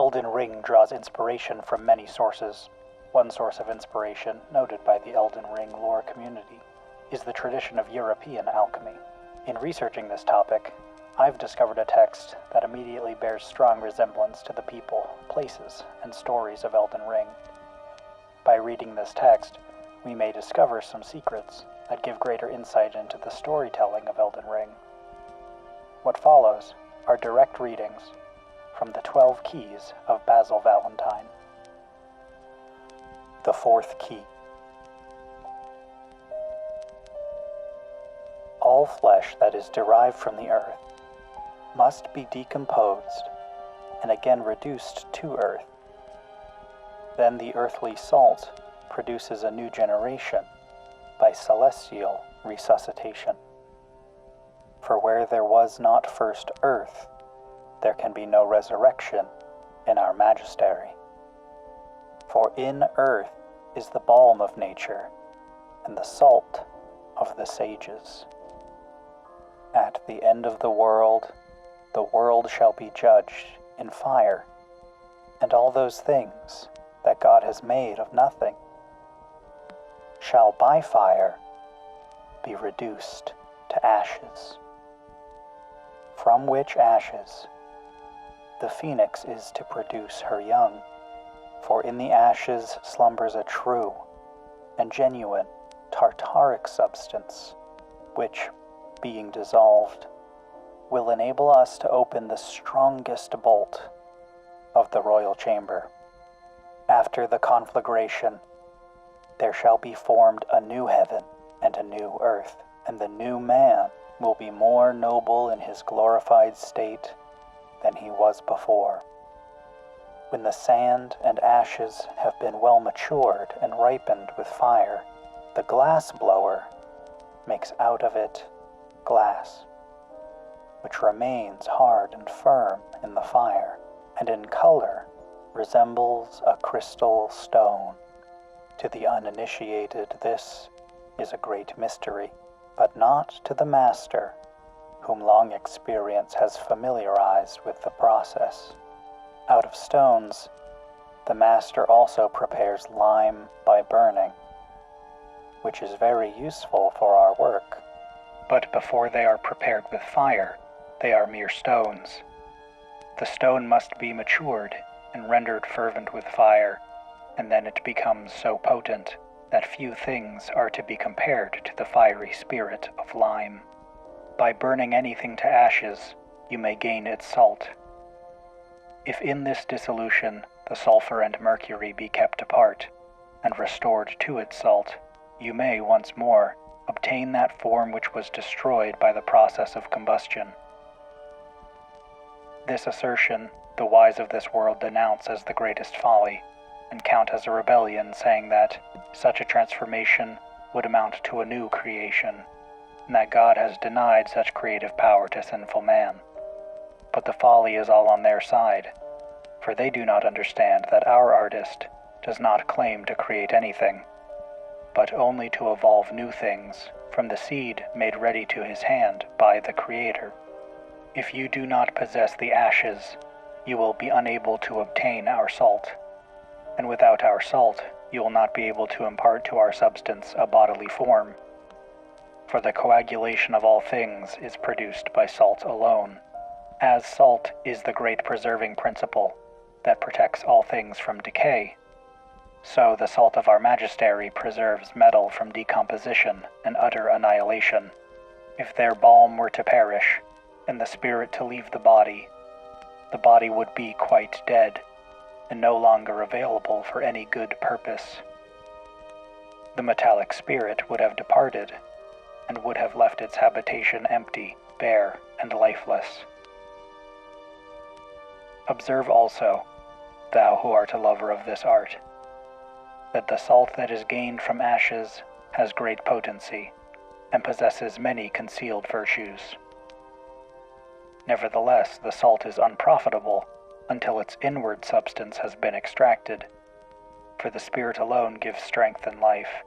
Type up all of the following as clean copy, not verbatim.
Elden Ring draws inspiration from many sources. One source of inspiration, noted by the Elden Ring lore community, is the tradition of European alchemy. In researching this topic, I've discovered a text that immediately bears strong resemblance to the people, places, and stories of Elden Ring. By reading this text, we may discover some secrets that give greater insight into the storytelling of Elden Ring. What follows are direct readings from the 12 keys of Basil Valentine. The fourth key. All flesh that is derived from the earth must be decomposed and again reduced to earth. Then the earthly salt produces a new generation by celestial resuscitation. For where there was not first earth, there can be no resurrection in our magistery. For in earth is the balm of nature and the salt of the sages. At the end of the world shall be judged in fire, and all those things that God has made of nothing shall by fire be reduced to ashes, from which ashes the phoenix is to produce her young. For in the ashes slumbers a true and genuine tartaric substance, which, being dissolved, will enable us to open the strongest bolt of the royal chamber. After the conflagration, there shall be formed a new heaven and a new earth, and the new man will be more noble in his glorified state than he was before. When the sand and ashes have been well matured and ripened with fire, the glass blower makes out of it glass, which remains hard and firm in the fire, and in color resembles a crystal stone. To the uninitiated this is a great mystery, but not to the master, whom long experience has familiarized with the process. Out of stones, the master also prepares lime by burning, which is very useful for our work. But before they are prepared with fire, they are mere stones. The stone must be matured and rendered fervent with fire, and then it becomes so potent that few things are to be compared to the fiery spirit of lime. By burning anything to ashes, you may gain its salt. If in this dissolution the sulfur and mercury be kept apart and restored to its salt, you may once more obtain that form which was destroyed by the process of combustion. This assertion the wise of this world denounce as the greatest folly, and count as a rebellion, saying that such a transformation would amount to a new creation, and that God has denied such creative power to sinful man. But the folly is all on their side, for they do not understand that our artist does not claim to create anything, but only to evolve new things from the seed made ready to his hand by the Creator. If you do not possess the ashes, you will be unable to obtain our salt, and without our salt, you will not be able to impart to our substance a bodily form. For the coagulation of all things is produced by salt alone. As salt is the great preserving principle that protects all things from decay, so the salt of our magistery preserves metal from decomposition and utter annihilation. If their balm were to perish, and the spirit to leave the body would be quite dead, and no longer available for any good purpose. The metallic spirit would have departed, and would have left its habitation empty, bare, and lifeless. Observe also, thou who art a lover of this art, that the salt that is gained from ashes has great potency, and possesses many concealed virtues. Nevertheless, the salt is unprofitable until its inward substance has been extracted, for the spirit alone gives strength and life.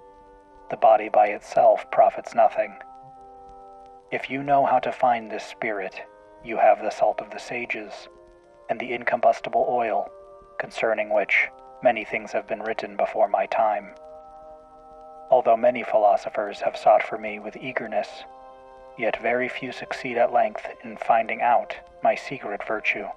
The body by itself profits nothing. If you know how to find this spirit, you have the salt of the sages, and the incombustible oil concerning which many things have been written before my time. Although many philosophers have sought for me with eagerness, yet very few succeed at length in finding out my secret virtue.